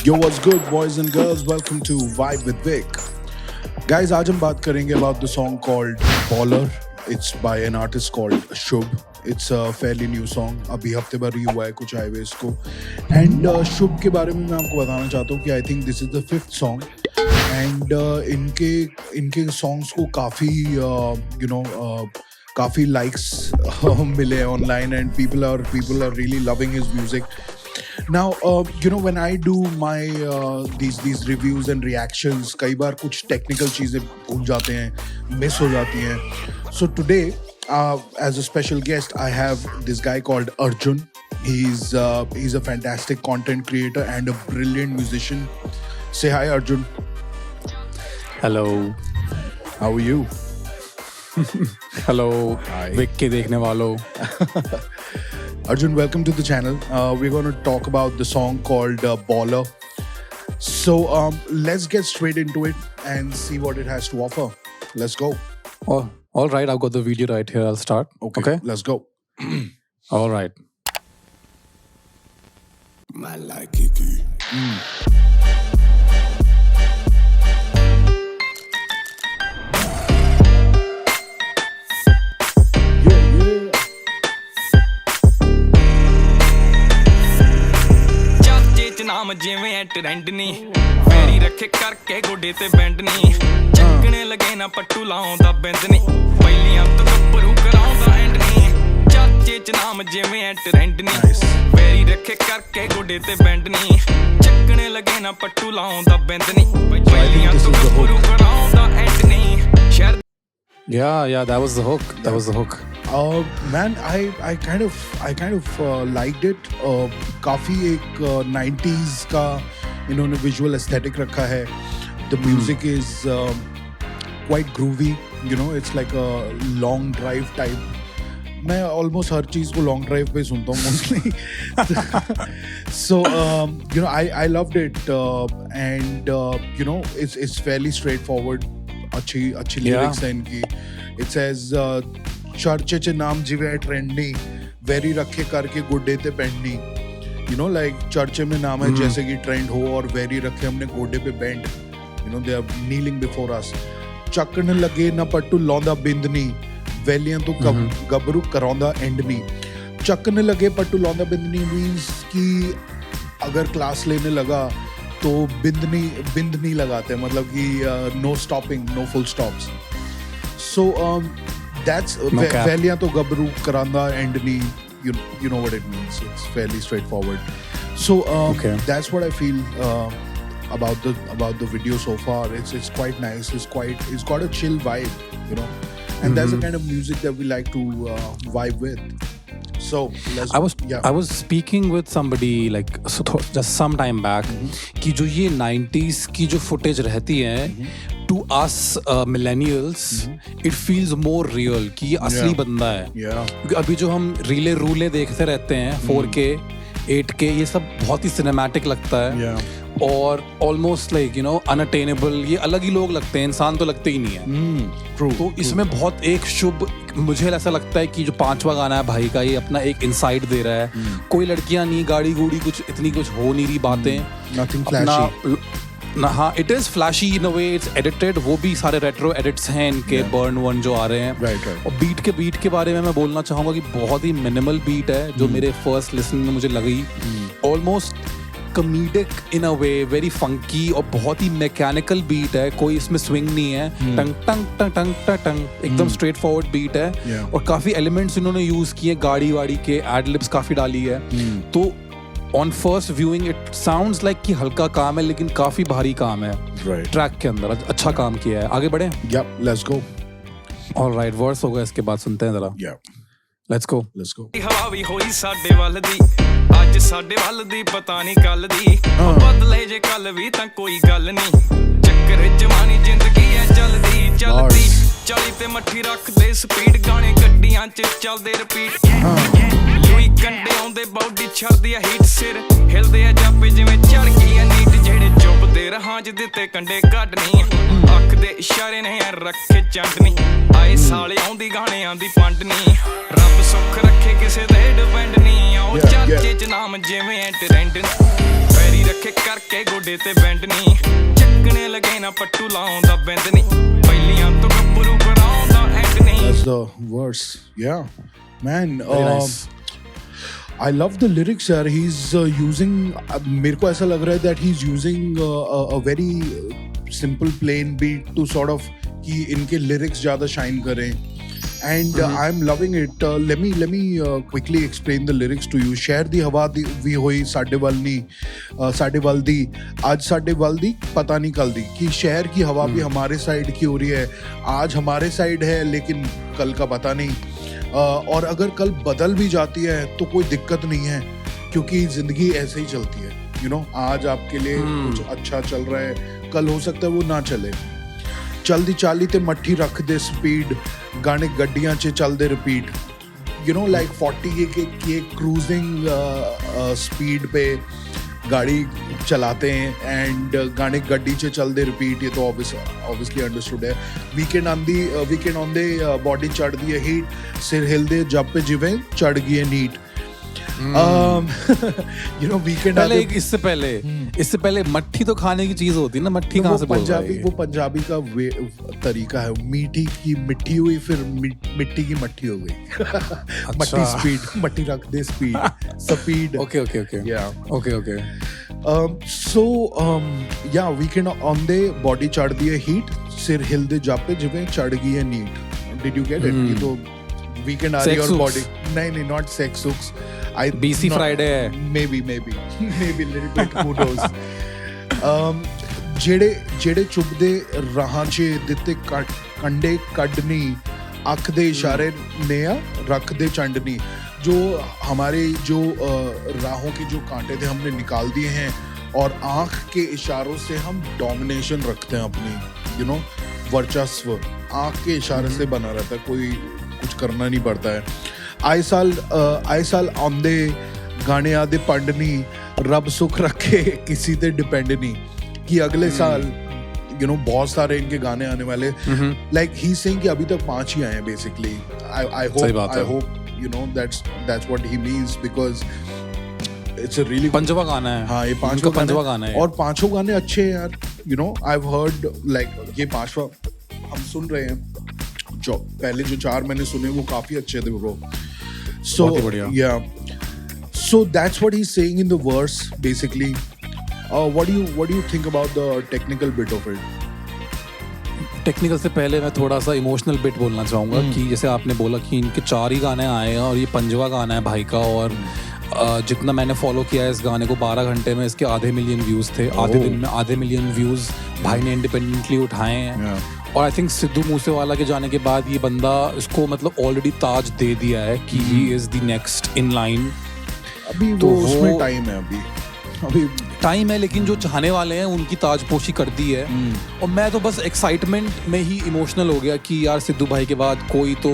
Yo, what's good, boys and girls? Welcome to Vibe with Vic. Guys, आज हम बात करेंगे about the song called Baller. It's by an artist called Shubh. It's a fairly new song. अभी हफ्ते भर ही हुआ है कुछ आए हुए इसको. And Shubh के बारे में मैं आपको बताना चाहता हूँ कि I think this is the 5th song. And इनके songs को काफ़ी likes मिले online and people are really loving his music. Now, when I do my these reviews and reactions, कई बार कुछ technical चीज़ें भूल जाते हैं, miss हो जाती हैं. So today, as a special guest, I have this guy called Arjun. He's a fantastic content creator and a brilliant musician. Say hi, Arjun. Hello. How are you? Hello Hi. Week के देखने वालों. Arjun, welcome to the channel. We're going to talk about the song called Baller. So let's get straight into it and see what it has to offer. Let's go. Oh, all right, I've got the video right here. I'll start. Okay. Let's go. All right. Man like Kiki. ਨਾਮ ਜਿਵੇਂ trend ਨਹੀਂ ਫੇਰੀ ਰੱਖੇ ਕਰਕੇ ਗੋਡੇ ਤੇ band ਨਹੀਂ ਚੱਕਣੇ ਲਗੇ ਨਾ ਪੱਟੂ ਲਾਉਂਦਾ ਬਿੰਦ ਨਹੀਂ ਪਹਿਲੀਆਂ ਤੋਂ ਗੱਭਰੂ ਕਰਾਉਂਦਾ ਐਂਡ ਨਹੀਂ ਚਾਚੇ ਚ ਨਾਮ ਜਿਵੇਂ ਟ੍ਰੈਂਡ ਨਹੀਂ ਫੇਰੀ ਰੱਖੇ ਕਰਕੇ ਗੋਡੇ ਤੇ ਬੈਂਡ ਨਹੀਂ ਚੱਕਣੇ ਲਗੇ ਨਾ ਪੱਟੂ ਲਾਉਂਦਾ ਬਿੰਦ ਨਹੀਂ ਪਹਿਲੀਆਂ ਤੋਂ ਗੱਭਰੂ ਕਰਾਉਂਦਾ ਐਂਡ ਨਹੀਂ ਸ਼ਹਿਰ Yeah, that was the hook. That was the hook. Man, I kind of liked it. काफी एक 90s का इन्होंने visual aesthetic रखा है. The music is quite groovy. It's like a long drive type. मैं almost हर चीज को long drive पे सुनता हूँ mostly. So I loved it and it's fairly straightforward. अच्छी lyrics है इनकी. It says चर्चे च नाम जिवे ट्रेंडी वेरी रखे करके गोडे ते पेंडी. Like चर्चे में नाम है जैसे कि ट्रेंड हो और वेरी रखे हमने गोडे पे band. They are kneeling before us. चक्कन लगे ना पट्टू लौंदा बिंदनी वैलियां तो गबरू करांदा एंडनी. चक्कन लगे पट्टू लौंदा बिंदनी means कि अगर क्लास लेने लगा तो बिंद नहीं लगाते, मतलब कि no stopping, no full stops. So that's वैलियां तो गबरू करांदा एंडनी. You know what it means. It's fairly straightforward. So that's what I feel about the video so far. It's quite nice. It's got a chill vibe, and that's the kind of music that we like to vibe with. So I was speaking with somebody just some time back कि जो ये 90s की जो footage रहती है to us millennials it feels more real कि ये असली बंदा है. क्योंकि अभी जो हम रीले देखते रहते हैं 4K 8K ये सब बहुत ही सिनेमैटिक लगता है और ऑलमोस्ट अनअटेनेबल. ये अलग ही लोग लगते हैं, इंसान तो लगते ही नहीं है. तो इसमें बहुत एक शुभ, मुझे ऐसा लगता है कि जो 5वां गाना है भाई का, ये अपना एक इनसाइट दे रहा है. कोई लड़कियां नहीं, गाड़ी गुड़ी कुछ हो नहीं रही बातें. nothing flashy. हाँ, it is flashy in a way. It's edited. वो भी सारे रेट्रो एडिट्स हैं इनके. बर्न वन जो आ रहे हैं. Right. और बीट के बारे में मैं बोलना चाहूंगा कि बहुत ही मिनिमल बीट है जो मेरे फर्स्ट लिसनिंग में मुझे लगी. Almost comedic in a way, very funky और बहुत ही मैकेनिकल बीट है. कोई इसमें स्विंग नहीं है. टंग टंग टंग टंग टंग टंग एकदम स्ट्रेट फॉरवर्ड बीट है. और काफी एलिमेंट्स इन्होंने यूज किए, गाड़ी वाड़ी के एड-लिब्स काफी डाली है. तो on first viewing it sounds like कि हल्का काम है लेकिन काफी भारी काम है. ट्रैक के अंदर अच्छा काम किया है. आगे बढ़े. Let's go. ऑलराइट, वर्स होगा, इसके बाद सुनते हैं जरा. Let's go. ਹਵਾ ਵੀ ਹੋਈ ਸਾਡੇ ਵੱਲ ਦੀ, ਅੱਜ ਸਾਡੇ ਵੱਲ ਦੀ ਪਤਾ ਨਹੀਂ ਕੱਲ ਦੀ. ਬਦਲੇ ਜੇ ਕੱਲ ਵੀ ਤਾਂ ਕੋਈ ਗੱਲ ਨਹੀਂ. ਚੱਕਰ ਜਵਾਨੀ ਜ਼ਿੰਦਗੀ ਐ ਚੱਲਦੀ 40 ਤੇ ਮੱਠੀ ਰੱਖਦੇ ਸਪੀਡ. ਗਾਣੇ ਗੱਡੀਆਂ 'ਚ ਚੱਲਦੇ ਰਿਪੀਟ. ਲੂਈ ਕੰਡੇ ਆਉਂਦੇ ਬਾਡੀ ਛੱਡਦੀ ਆ ਹੀਟ. ਸਿਰ ਹਿਲਦੇ ਆ ਜਾਪੇ ਜਿਵੇਂ ਚੜ ਗਈ ਆ ਨੀਟ. ਜਿਹੜੇ ਚੁੱਪਦੇ ਰਹਾਂ ਚ ਦਿੱਤੇ ਕੰਡੇ ਕੱਢਣੀ. ਅੱਖ ਦੇ ਇਸ਼ਾਰੇ ਨੇ ਰੱਖੇ ਚੰਡਨੀ. ਆਏ ਸਾਲੇ ਆਉਂਦੀ ਗਾਣਿਆਂ ਦੀ ਪੰਡਨੀ. ਰੱਬ ਸੁੱਖ ਰੱਖੇ ਕਿਸੇ ਦੇ ਡਿਪੈਂਡ ਨਹੀਂ. ਆਓ ਚਾਚੇ ਚ ਨਾਮ ਜਿਵੇਂ ਟ੍ਰੈਂਡ ਪੈਰੀ ਰੱਖ ਔਖੇ ਕਰਕੇ ਗੋਡੇ ਤੇ ਬੈਂਡ ਨਹੀਂ ਚੱਕਣੇ ਲਗੇ ਨਾ ਪੱਟੂ ਲਾਉਂਦਾ ਬਿੰਦ ਨਹੀਂ ਪਹਿਲੀਆਂ ਤੋਂ ਗੱਭਰੂ ਕਰਾਉਂਦਾ ਐਂਡ ਨਹੀਂ That's the verse. Yeah, man. Very nice. I love the lyrics, sir. He's using. मेरे को ऐसा लग रहा है that he's using a very simple plain beat to sort of कि इनके lyrics ज़्यादा shine करें. And I'm loving it. Let me quickly explain the lyrics to you. शहर दी हवा दी भी होई साडे वल दी आज साडे वल दी पता नहीं कल दी कि शहर की हवा भी हमारे साइड की हो रही है आज हमारे साइड है लेकिन कल का पता नहीं और अगर कल बदल भी जाती है तो कोई दिक्कत नहीं है क्योंकि जिंदगी ऐसे ही चलती है आज आपके लिए कुछ अच्छा चल रहा है कल हो सकता है वो ना चले चलदी चाली ते मट्ठी रख दे स्पीड गाने गड्डियां च चलदे रिपीट like 40 के क्रूजिंग स्पीड पे गाड़ी चलाते हैं एंड गाने गड्डी च चलदे रिपीट ये तो ऑब्वियसली अंडरस्टूड है वीकेंड ऑन दे बॉडी चढ़ दी है हीट सिर हिलदे जब पे जिवें चढ़ गई है नीट वीकेंड इससे पहले मट्ठी तो खाने की चीज होती है ना मट्ठी कहाँ से बोल रहा है वो पंजाबी का तरीका है मीठी की मिट्टी हुई फिर मिट्टी की मट्ठी हो गई मट्टी स्पीड मट्टी रख दे स्पीड ओके वीकेंड ऑन दे बॉडी चढ़ दी है हीट सिर हिलदे जापे जिवें चढ़ गई है neat did you get it ये तो वीकेंड आ रही है और बॉडी नहीं not sex hooks BC Friday है maybe little bit who knows ਜਿਹੜੇ ਚੁੱਭਦੇ ਰਾਹਾਂ 'ਚ ਦਿੱਤੇ ਕੰਡੇ ਕੱਢਨੀ ਅੱਖ ਦੇ ਇਸ਼ਾਰੇ ਨੇ ਆ ਰੱਖਦੇ ਚੰਡਨੀ जो हमारे जो राहों के जो कांटे थे हमने निकाल दिए हैं और आँख के इशारों से हम डोमिनेशन रखते हैं अपनी वर्चस्व आँख के इशारे से बना रहता है कोई कुछ करना नहीं पड़ता है आए साल आंदे गाने आदे पंडनी रब सुख रखे किसी ते डिपेंड नहीं कि अगले साल बहुत सारे इनके गाने आने वाले लाइक ही सेइंग कि अभी तक 5 ही आए हैं basically I hope that's what he means because it's a really पंजवा गाना है हाँ ये पंजवा गाना है और पांचों गाने अच्छे हैं यार I've heard like ये पांचवा हम सुन रहे हैं जो पहले जो 4 मैंने सुने वो काफी अच्छे थे bro so yeah so that's what he's saying in the verse basically what do you think about the technical bit of it technical से पहले मैं थोड़ा सा इमोशनल बिट बोलना चाहूँगा कि जैसे आपने बोला कि इनके 4 ही गाने आए हैं और ये पंजवा गाना है भाई का और जितना मैंने फॉलो किया है इस गाने को 12 घंटे में इसके आधे मिलियन व्यूज़ थे आधे दिन में आधे मिलियन व्यूज़ भाई ने इंडिपेंडेंटली उठाए हैं और आई थिंक सिद्धू मूसेवाला के जाने के बाद ये बंदा इसको मतलब ऑलरेडी ताज दे दिया है कि he is the next in line अभी तो उसमें टाइम है अभी टाइम है लेकिन जो चाहने वाले हैं उनकी ताजपोशी कर दी है और मैं तो बस एक्साइटमेंट में ही इमोशनल हो गया कि यार सिद्धू भाई के बाद कोई तो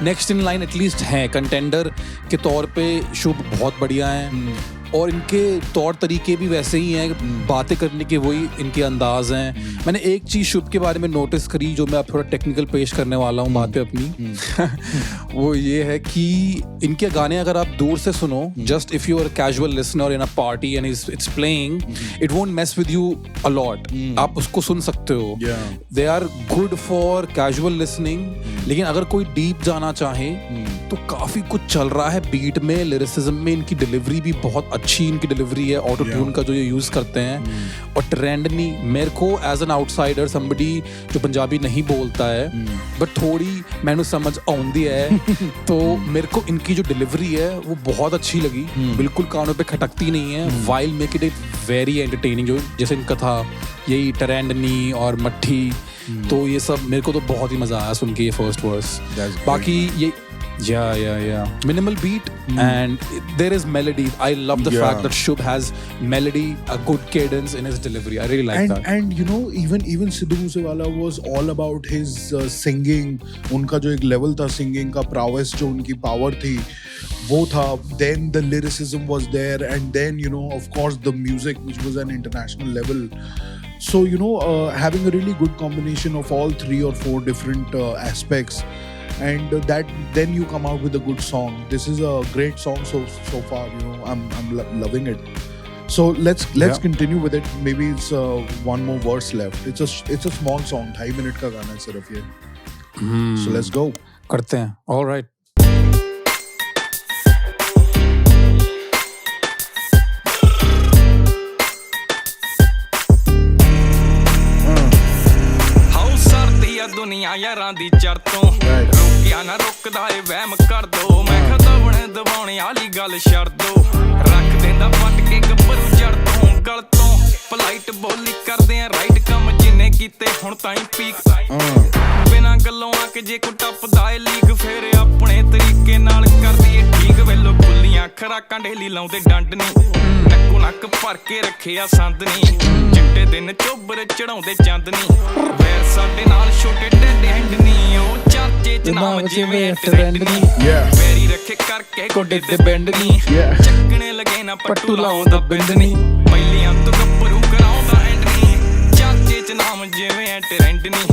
नेक्स्ट इन लाइन एटलीस्ट है कंटेंडर के तौर पे शुभ बहुत बढ़िया हैं और इनके तौर तरीके भी वैसे ही हैं बातें करने के वही इनके अंदाज हैं मैंने एक चीज़ शुभ के बारे में नोटिस करी जो मैं अब थोड़ा टेक्निकल पेश करने वाला हूँ बातें अपनी वो ये है कि इनके गाने अगर आप दूर से सुनो just if you are casual listener in a party and it's playing it won't mess with you a lot आप उसको सुन सकते हो they are good for casual listening लेकिन अगर कोई डीप जाना चाहे तो काफ़ी कुछ चल रहा है बीट में लिरिसिज्म में इनकी डिलीवरी भी बहुत अच्छी इनकी डिलीवरी है ऑटो ट्यून का जो ये यूज़ करते हैं और ट्रेंड नहीं मेरे को एज एन आउटसाइडर समबडी जो पंजाबी नहीं बोलता है बट थोड़ी मैंने समझ आउंदी है तो मेरे को इनकी जो डिलीवरी है वो बहुत अच्छी लगी बिल्कुल कानों पे खटकती नहीं है while make it very entertaining जो जैसे इनका था यही ट्रेंडनी और मट्ठी तो ये सब मेरे को तो बहुत ही मज़ा आया सुन के ये फर्स्ट वर्स बाकी ये Yeah. Minimal beat and there is melody. I love the fact that Shubh has melody, a good cadence in his delivery. I really like that. And even Sidhu Moosewala was all about his singing. उनका जो एक level था singing का prowess जो उनकी power थी वो था. Then the lyricism was there and then of course the music which was an international level. So having a really good combination of all 3 or 4 different aspects. And that then you come out with a good song. This is a great song so far. I'm loving it. So let's Yeah. continue with it. Maybe it's one more verse left. It's a small song. 2.5 minute का गाना है सिर्फ ये. So let's go. करते हैं. All right. How ਸਰਦੀ ਆ ਦੁਨੀਆ ਯਾਰਾਂ ਦੀ ਚੜ ਤੋਂ ਰੋਕਿਆ ਨਾ ਰੁਕਦਾ ਏ ਵਹਿਮ ਕਰ ਦੋ ਮੈਂ ਖਦਵਣ ਦਬਾਉਣੇ ਵਾਲੀ ਗੱਲ ਛੱਡ ਦੋ ਰੱਖ ਦਿੰਦਾ ਪੱਟ ਕੇ ਗੱਭਰੂ ਜੜ ਤੋਂ ਗਲ ਤੋਂ ਪਲਾਈਟ ਬੋਲੀ ਕਰਦੇ ਆ ਰਾਈਟ ਕੰਮ ਜਿੰਨੇ ਕੀਤੇ ਹੁਣ ਤਾਈਂ ਪੀਕ ਬਿਨਾਂ ਗੱਲੋਂ ਆ ਕੇ ਜੇ ਕੋ ਟੱਪਦਾ ਏ ਲੀਗ ਫੇਰ ਆਪਣੇ ਤਰੀਕੇ ਨਾਲ ਕਰਦੀ ਏ ਠੀਕ ਵੇਲੋ ਖੁੱਲੀਆਂ ਖਰਾਕਾਂ ਢੇਲੀ ਲਾਉਂਦੇ ਡੰਡ ਨੀ ਨੱਕੋ ਨੱਕ ਭਰ ਕੇ ਰੱਖਿਆ ਸੰਦ ਨੀ ਚਿੱਟੇ ਦਿਨ ਚੋਬਰ ਚੜਾਉਂਦੇ ਚੰਦ ਨੀ ਵੈਰ ਸਾਡੇ ਨਾਲ ਛੋਟੇ ਢੇਡੇ ਹੈਂਡ ਨੀ ਉਹ ਚਰਚੇ ਚ ਨਾਮ ਜਿਵੇਂ ਟ੍ਰੈਂਡ ਨੀ ਵੈਰੀ ਰੱਖੇ ਕਰਕੇ ਗੋਡੇ ਤੇ ਬੈਂਡ ਨੀ ਚੱਕਣੇ ਲਗੇ ਨਾ ਪੱਟੂ ਲਾਉਂਦਾ ਬਿੰਦ ਨੀ ਪਹਿਲੀਆਂ ਤੋਂ ਗੱਭਰੂ ਕਰਾਉਂਦਾ ਐਂਡ ਨੀ ਚਰਚੇ ਚ ਨਾਮ ਜਿਵੇਂ ਟ੍ਰੈਂਡ ਨੀ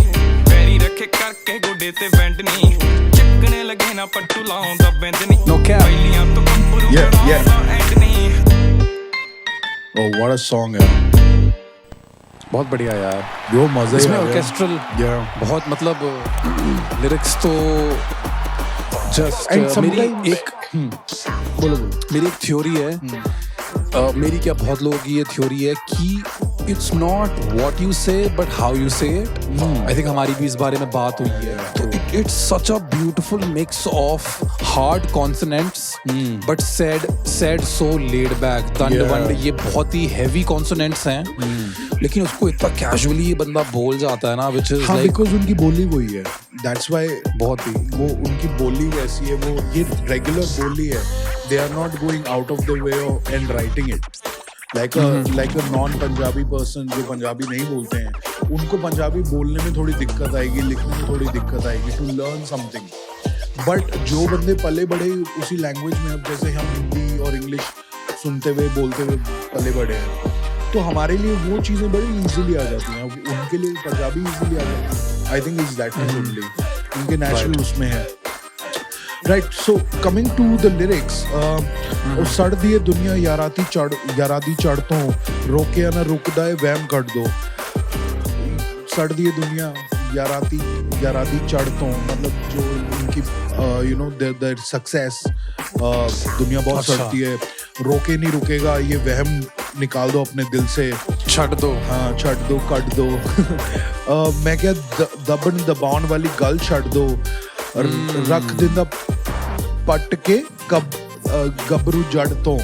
ਵੈਰੀ ਰੱਖੇ ਕਰਕੇ ਗੋਡੇ ਤੇ ਬੈਂਡ ਨੀ ਚੱਕਣੇ ਲਗੇ ਨਾ ਪੱਟੂ ਲਾਉਂਦਾ ਬਿੰਦ ਨੀ No cap. ਪਹਿਲੀਆਂ ਤੋਂ ਗੱਭਰੂ ਕਰਾਉਂਦਾ ਐਂਡ ਨੀ Oh, what a song है. बहुत बढ़िया यार. जो मजा इसमें है ऑर्केस्ट्रल बहुत मतलब लिरिक्स तो जस्ट And मेरी sometimes- एक बोलो मेरी एक थ्योरी है मेरी क्या बहुत लोगों की ये थ्योरी है कि इट्स नॉट व्हाट यू से बट हाउ यू से इट आई थिंक हमारी भी इस बारे में बात हुई है तो it's such a beautiful mix of hard consonants but said so laid back दंड वंड ये बहुत ही हैवी कॉन्सोनेंट्स हैं लेकिन उसको इतना कैजुअली ये बंदा बोल जाता है ना विच इज हाँ लाइक बिकॉज उनकी बोली वही है. That's why बहुत ही वो उनकी बोली वैसी है. वो ये रेगुलर बोली है. They are not going out of their way and writing it. Like a non-पंजाबी person जो पंजाबी नहीं बोलते हैं उनको पंजाबी बोलने में थोड़ी दिक्कत आएगी, लिखने में थोड़ी दिक्कत आएगी to learn something. But जो बंदे पले बड़े उसी लैंग्वेज में, अब जैसे हम हिंदी और इंग्लिश सुनते हुए बोलते हुए पले बड़े हैं तो हमारे लिए वो चीज़ें बड़ी इजीली आ जाती हैं. उनके लिए पंजाबी इजीली आ जाती है. I think is that only उनके नेचुरल उसमें है. Right. So coming to the lyrics, सड़ दिए दुनिया यारादी चढ़तों रोके ना रुकदा है वहम कट दो. सड़ दिए दुनिया यारादी चढ़तों मतलब जो उनकी यू नो देयर सक्सेस दुनिया बहुत अच्छा. सड़ती है. रोके नहीं रुकेगा ये वहम निकाल दो अपने दिल से. छट दो. हाँ छट दो कट दो. मैं क्या दबन दबाउन वाली गल छट दो. रख दिंदा पट के गबरू जड़ तो.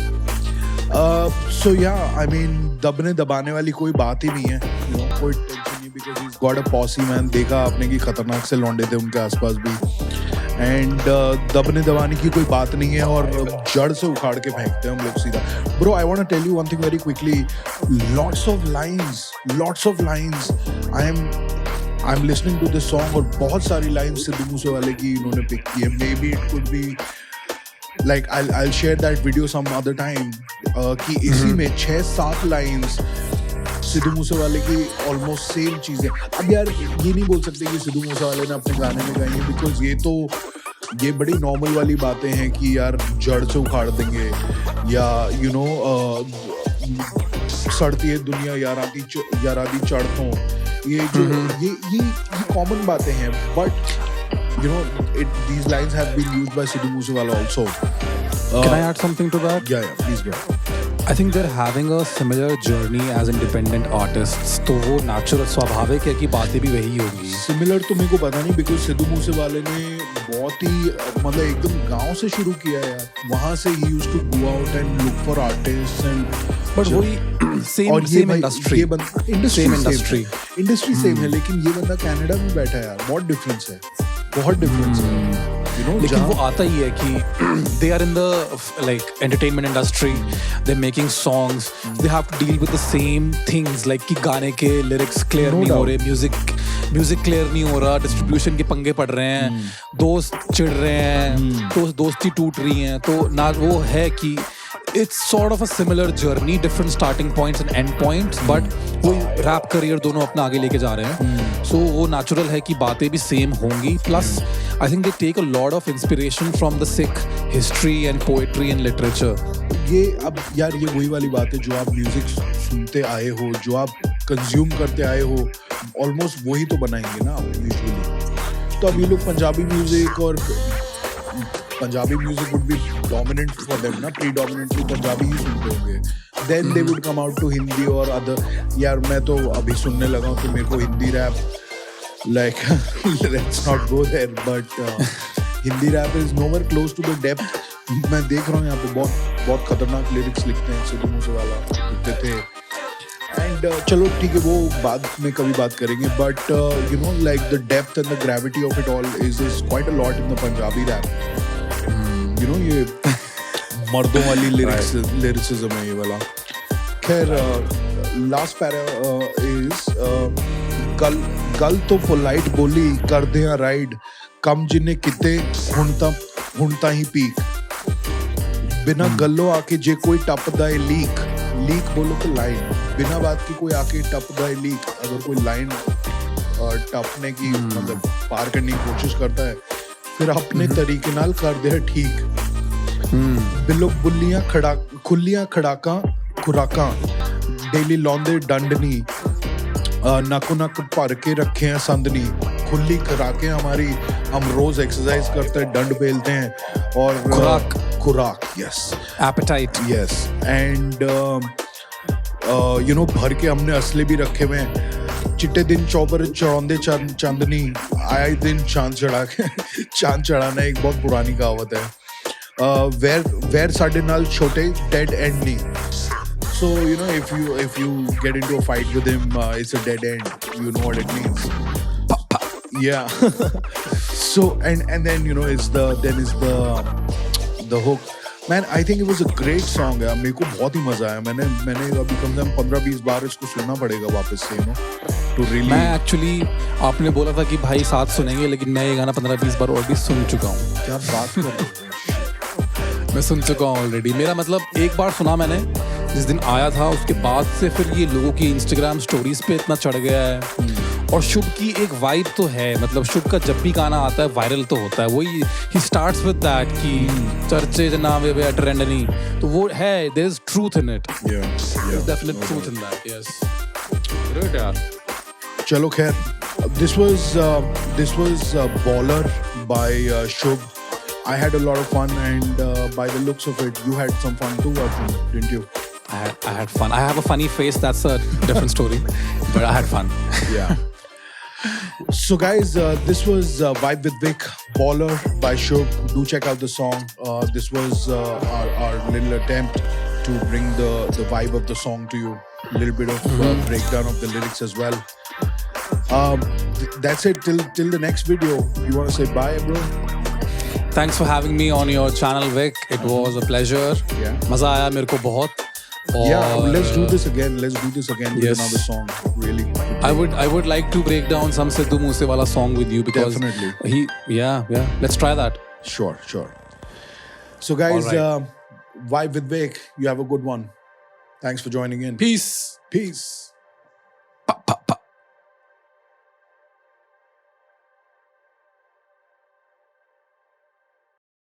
सो या आई मीन दबने दबाने वाली कोई बात ही नहीं है. कोई टेंशन नहीं because he got a posse man. देखा आपने कि खतरनाक से लौंडे थे उनके आसपास भी. एंड दबने दबाने की कोई बात नहीं है और जड़ से उखाड़ के फेंकते हैं हम लोग सीधा. Bro I want to tell you one thing very quickly. Lots of lines I am listening to this song और बहुत सारी लाइंस सिद्धू मूसेवाले की इन्होंने पिक की है. May be it could be like I'll share that video some other time कि इसी में 6-7 लाइंस सिद्धू मूसेवाले की ऑलमोस्ट सेम चीज़ें. अब यार ये नहीं बोल सकते कि सिद्धू मूसेवाले ने अपने गाने में गाई है बिकॉज ये बड़ी नॉर्मल वाली बातें हैं कि यार जड़ से उखाड़ देंगे या यू नो सड़ती है दुनिया यारादी चढ़तों. ये जो ये कॉमन बातें हैं but you know these lines have been used by Sidhu Moosewala also. Can I add something to that? Yeah, please go. I think they're having a similar journey as independent artists. तो वो natural स्वाभाविक है कि बातें भी वही होगी. Similar तो मेरे को पता नहीं बिकॉज सिद्धू मूसेवाले ने बहुत ही मतलब एकदम गांव से शुरू किया है यार. वहाँ से he used to go out and look for artists and But वही same industry. इंडस्ट्री सेम है लेकिन ये बंदा कनाडा में बैठा है यार. बहुत डिफरेंस है. You know, लेकिन वो आता ही है कि they are in the like entertainment industry, they're making songs, they have to deal with the same things like कि गाने के lyrics clear नहीं हो रहे, music clear नहीं हो रहा, distribution के पंगे पड़ रहे हैं, दोस्त चिढ़ रहे हैं, तो दोस्ती टूट रही हैं. तो ना वो है कि it's sort of a similar journey, different starting points and end points, but वो रैप करियर दोनों अपना आगे लेके जा रहे हैं. So वो natural है कि बातें भी सेम होंगी. Plus I think they take a lot of inspiration from the Sikh history and poetry and literature. ये अब यार ये वही वाली बात है, जो आप म्यूजिक सुनते आए हो, जो आप कंज्यूम करते आए हो, ऑलमोस्ट वही तो बनाएंगे ना आप यूजुअली। तो अब ये लोग पंजाबी म्यूजिक और Punjabi music would be dominant for them ना, प्रीडोमिनेंटली पंजाबी ही सुनते होंगे, then they would come out to Hindi और अदर। यार मैं तो अभी सुनने लगा हूँ, तो मेरे को Hindi rap like let's not go there, but Hindi rap is nowhere close to the depth। मैं देख रहा हूँ यहाँ पे बहुत खतरनाक लिरिक्स लिखते हैं सिद्धू मूसेवाला, लिखते थे। एंड चलो ठीक है, वो बाद में कभी बात करेंगे, but you know like the depth and the gravity of it all is quite a lot in the Punjabi rap. You know ये मर्दों वाली लिरिक्सिज्म है ये वाला। खैर लास्ट पैरा इज गल तो पोलाइट बोली करदे आ राइड, कम जिन्ने किते हुण तां ही पीक, बिना गल्लों आके जे कोई टपदा है लीक बोलो तो लाइन, बिना बात की कोई आके टपदा है लीक। अगर कोई लाइन टपने की मतलब पार करने की कोशिश करता है, फिर अपने तरीके नाल कर दे ठीक। बिलो बुल्लियां खुलियां खड़ाका खुराकां, डेली लौंदे डंडनी, नाको नक भर के रखे हैं संदनी, खुली खुराकें हमारी, हम रोज एक्सरसाइज करते हैं, डंड बेलते हैं और खुराक yes, appetite, yes. And you know भर के हमने असले भी रखे हुए हैं, चिट्टे दिन चौबर चढ़ांदे चांदनी, आए दिन चांद चढ़ा के चांद चढ़ाना एक बहुत पुरानी कहावत है। वेर साडे नाल छोटे डेड एंड नहीं। So you know, if you get into a fight with him, it's a dead end. You know what it means. Yeah. So and then you know is the hook. Man, I think it was a great song. यार मेरे को बहुत ही मजा आया। मैंने अभी कम से कम 15-20 बार इसको सुनना पड़ेगा वापस से, you know, to really. मैं एक्चुअली आपने बोला था कि भाई साथ सुनेंगे, लेकिन मैं ये गाना 15-20 बार और भी सुन चुका हूँ। क्या बात कर रहे हो? मैं सुन चुका हूँ ऑलरेडी। मेरा मतलब एक बार सुना मैंने जिस दिन आया था, उसके बाद से फिर ये लोगों की इंस्टाग्राम स्टोरीज पे इतना चढ़ गया है। और शुभ की एक वाइब तो है, मतलब शुभ का जब भी गाना आता है वायरल तो होता है। वही ही स्टार्ट्स विद दैट कि चर्चे जनाब वे ट्रेंड नहीं, तो वो है, there is truth in it. Yeah. Definite truth in that. Yes great यार। चलो खैर, this was Baller by Shubh. I had a lot of fun, and by the looks of it, you had some fun too, Arjun, didn't you? I had fun. I have a funny face. That's a different story, but I had fun. Yeah. So guys, this was Vibe with Vic, Baller by Shubh. Do check out the song. This was our little attempt to bring the vibe of the song to you. A little bit of breakdown of the lyrics as well. That's it till the next video. You want to say bye, bro? Thanks for having me on your channel, Vic. It was a pleasure. Yeah. मजा आया मेरे को बहुत। Yeah, let's do this again. With Yes. another song. Really. I would like to break down some Sidhu Moosewala song with you because Definitely. yeah. Let's try that. Sure. So guys, All right. Vibe with Vic. You have a good one. Thanks for joining in. Peace. Peace.